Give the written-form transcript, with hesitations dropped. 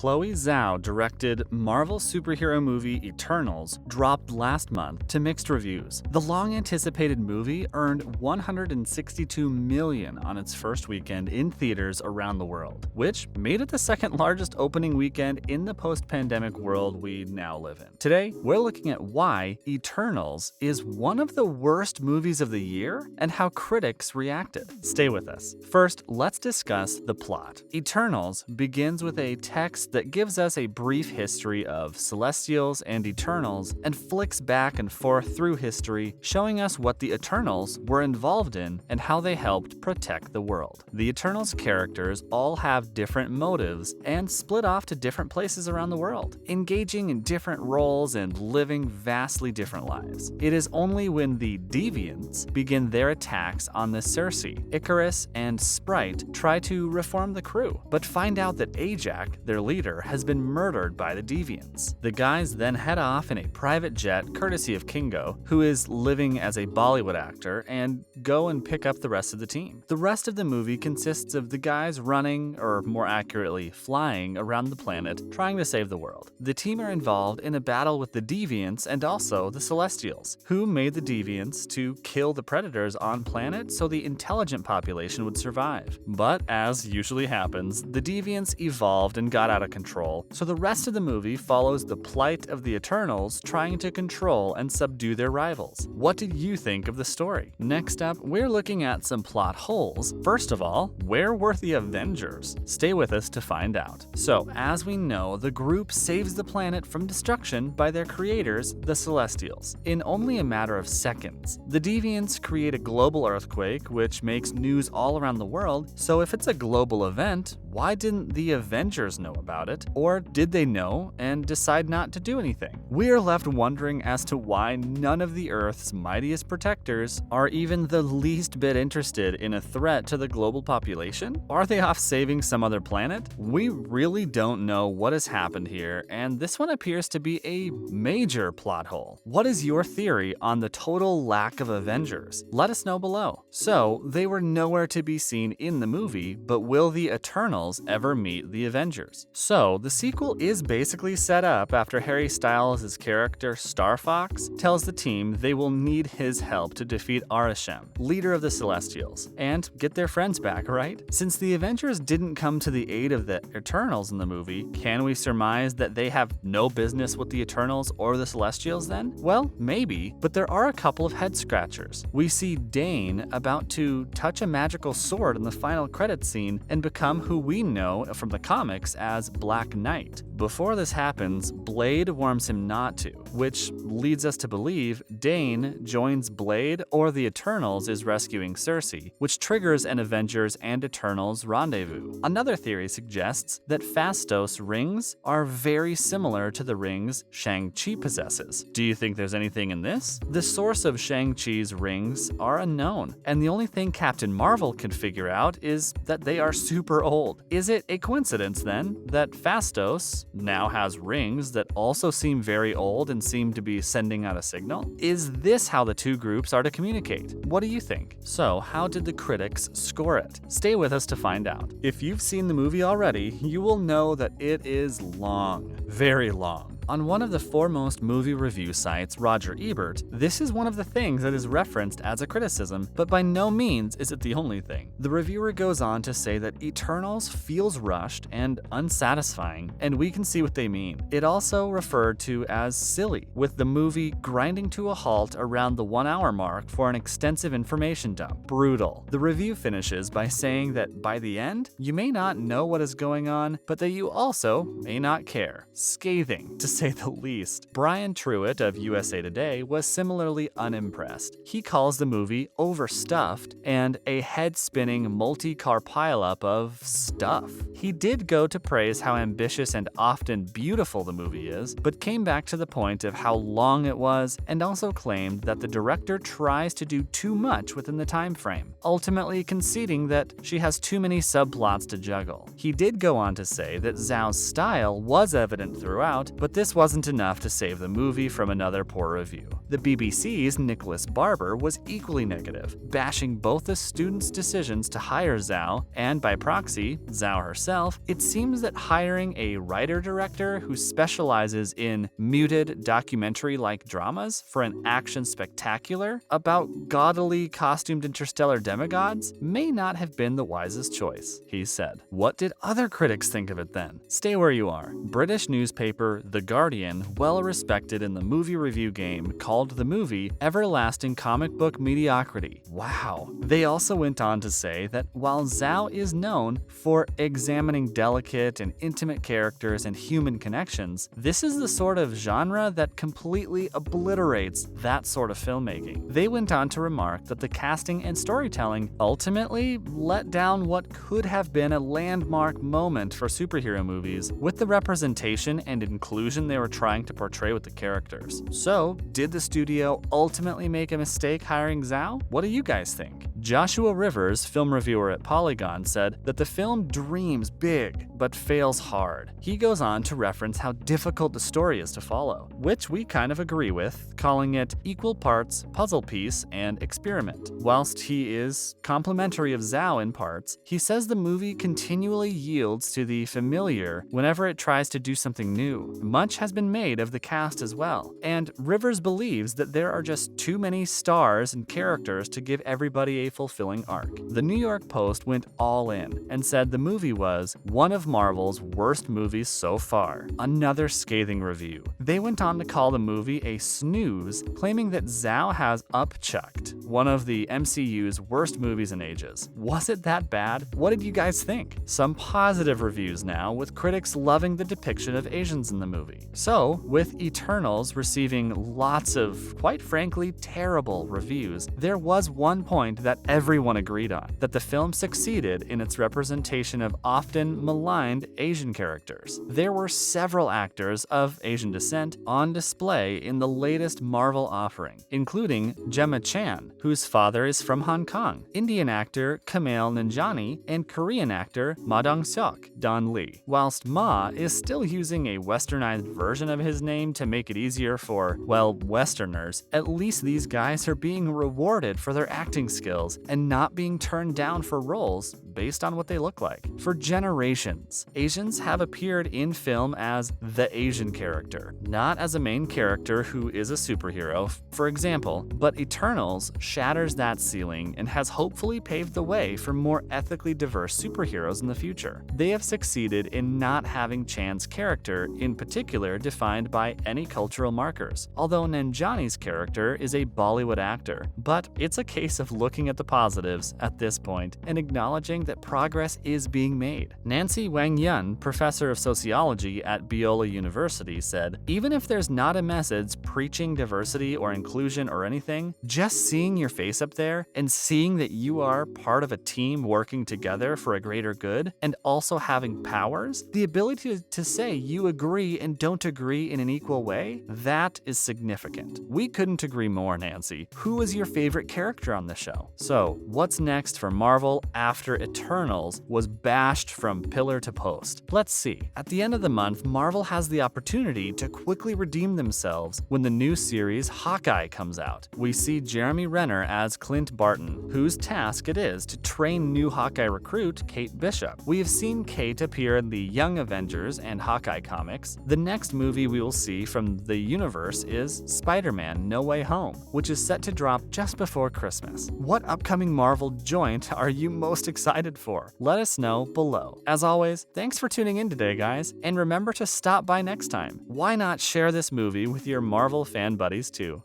Chloe Zhao directed Marvel superhero movie Eternals dropped last month to mixed reviews. The long-anticipated movie earned $162 million on its first weekend in theaters around the world, which made it the second largest opening weekend in the post-pandemic world we now live in. Today, we're looking at why Eternals is one of the worst movies of the year and how critics reacted. Stay with us. First, let's discuss the plot. Eternals begins with a text that gives us a brief history of Celestials and Eternals and flicks back and forth through history, showing us what the Eternals were involved in and how they helped protect the world. The Eternals characters all have different motives and split off to different places around the world, engaging in different roles and living vastly different lives. It is only when the Deviants begin their attacks on the Circe, Icarus, and Sprite try to reform the crew, but find out that Ajax, their leader, has been murdered by the Deviants. The guys then head off in a private jet courtesy of Kingo, who is living as a Bollywood actor, and go and pick up the rest of the team. The rest of the movie consists of the guys running, or more accurately, flying around the planet, trying to save the world. The team are involved in a battle with the Deviants and also the Celestials, who made the Deviants to kill the predators on planet so the intelligent population would survive. But as usually happens, the Deviants evolved and got out of control, so the rest of the movie follows the plight of the Eternals trying to control and subdue their rivals. What did you think of the story? Next up, we're looking at some plot holes. First of all, where were the Avengers? Stay with us to find out. So, as we know, the group saves the planet from destruction by their creators, the Celestials. In only a matter of seconds, the Deviants create a global earthquake, which makes news all around the world, so if it's a global event, why didn't the Avengers know about it? Or did they know and decide not to do anything? We are left wondering as to why none of the Earth's mightiest protectors are even the least bit interested in a threat to the global population? Are they off saving some other planet? We really don't know what has happened here, and this one appears to be a major plot hole. What is your theory on the total lack of Avengers? Let us know below. So, they were nowhere to be seen in the movie, but will the Eternals ever meet the Avengers? So, the sequel is basically set up after Harry Styles' character Star Fox tells the team they will need his help to defeat Arishem, leader of the Celestials, and get their friends back, right? Since the Avengers didn't come to the aid of the Eternals in the movie, can we surmise that they have no business with the Eternals or the Celestials then? Well, maybe, but there are a couple of head scratchers. We see Dane about to touch a magical sword in the final credits scene and become who we know from the comics as Black Knight. Before this happens, Blade warns him not to, which leads us to believe Dane joins Blade or the Eternals is rescuing Circe, which triggers an Avengers and Eternals rendezvous. Another theory suggests that Phastos rings are very similar to the rings Shang-Chi possesses. Do you think there's anything in this? The source of Shang-Chi's rings are unknown, and the only thing Captain Marvel can figure out is that they are super old. Is it a coincidence then that Phastos now has rings that also seem very old and seem to be sending out a signal? Is this how the two groups are to communicate? What do you think? So, how did the critics score it? Stay with us to find out. If you've seen the movie already, you will know that it is long, very long. On one of the foremost movie review sites, Roger Ebert, this is one of the things that is referenced as a criticism, but by no means is it the only thing. The reviewer goes on to say that Eternals feels rushed and unsatisfying, and we can see what they mean. It also referred to as silly, with the movie grinding to a halt around the 1 hour mark for an extensive information dump. Brutal. The review finishes by saying that by the end, you may not know what is going on, but that you also may not care. Scathing, to say the least. Brian Truitt of USA Today was similarly unimpressed. He calls the movie overstuffed and a head-spinning multi-car pileup of stuff. He did go to praise how ambitious and often beautiful the movie is, but came back to the point of how long it was and also claimed that the director tries to do too much within the time frame, ultimately conceding that she has too many subplots to juggle. He did go on to say that Zhao's style was evident throughout, but this this wasn't enough to save the movie from another poor review. The BBC's Nicholas Barber was equally negative, bashing both the students' decisions to hire Zhao and, by proxy, Zhao herself. It seems that hiring a writer-director who specializes in muted documentary-like dramas for an action spectacular about gaudily costumed interstellar demigods may not have been the wisest choice, he said. What did other critics think of it then? Stay where you are. British newspaper The Guardian, well respected in the movie review game, called the movie everlasting comic book mediocrity. Wow. They also went on to say that while Zhao is known for examining delicate and intimate characters and human connections, this is the sort of genre that completely obliterates that sort of filmmaking. They went on to remark that the casting and storytelling ultimately let down what could have been a landmark moment for superhero movies with the representation and inclusion they were trying to portray with the characters. So, did the studio ultimately make a mistake hiring Zhao? What do you guys think? Joshua Rivers, film reviewer at Polygon, said that the film dreams big but fails hard. He goes on to reference how difficult the story is to follow, which we kind of agree with, calling it equal parts puzzle piece and experiment. Whilst he is complimentary of Zhao in parts, he says the movie continually yields to the familiar whenever it tries to do something new. Much has been made of the cast as well, and Rivers believes that there are just too many stars and characters to give everybody a fulfilling arc. The New York Post went all in and said the movie was one of Marvel's worst movies so far. Another scathing review. They went on to call the movie a snooze, claiming that Zhao has upchucked one of the MCU's worst movies in ages. Was it that bad? What did you guys think? Some positive reviews now, with critics loving the depiction of Asians in the movie. So, with Eternals receiving lots of, quite frankly, terrible reviews, there was one point that everyone agreed on, that the film succeeded in its representation of often maligned Asian characters. There were several actors of Asian descent on display in the latest Marvel offering, including Gemma Chan, whose father is from Hong Kong, Indian actor Kumail Nanjiani, and Korean actor Ma Dong-seok, Don Lee. Whilst Ma is still using a westernized version of his name to make it easier for, well, Westerners, at least these guys are being rewarded for their acting skills and not being turned down for roles based on what they look like. For generations, Asians have appeared in film as the Asian character, not as a main character who is a superhero, for example, but Eternals shatters that ceiling and has hopefully paved the way for more ethically diverse superheroes in the future. They have succeeded in not having Chan's character, in particular, defined by any cultural markers, although Nanjiani's character is a Bollywood actor. But it's a case of looking at the positives at this point and acknowledging that progress is being made. Nancy Wang Yun, professor of sociology at Biola University, said, "Even if there's not a message preaching diversity or inclusion or anything, just seeing your face up there and seeing that you are part of a team working together for a greater good and also having powers, the ability to say you agree and don't agree in an equal way, that is significant." We couldn't agree more, Nancy. Who is your favorite character on the show? So, what's next for Marvel after Eternals was bashed from pillar to post? Let's see. At the end of the month, Marvel has the opportunity to quickly redeem themselves when the new series Hawkeye comes out. We see Jeremy Renner as Clint Barton, whose task it is to train new Hawkeye recruit Kate Bishop. We have seen Kate appear in the Young Avengers and Hawkeye comics. The next movie we will see from the universe is Spider-Man: No Way Home, which is set to drop just before Christmas. What upcoming Marvel joint are you most excited for? Let us know below. As always, thanks for tuning in today, guys, and remember to stop by next time. Why not share this movie with your Marvel fan buddies too?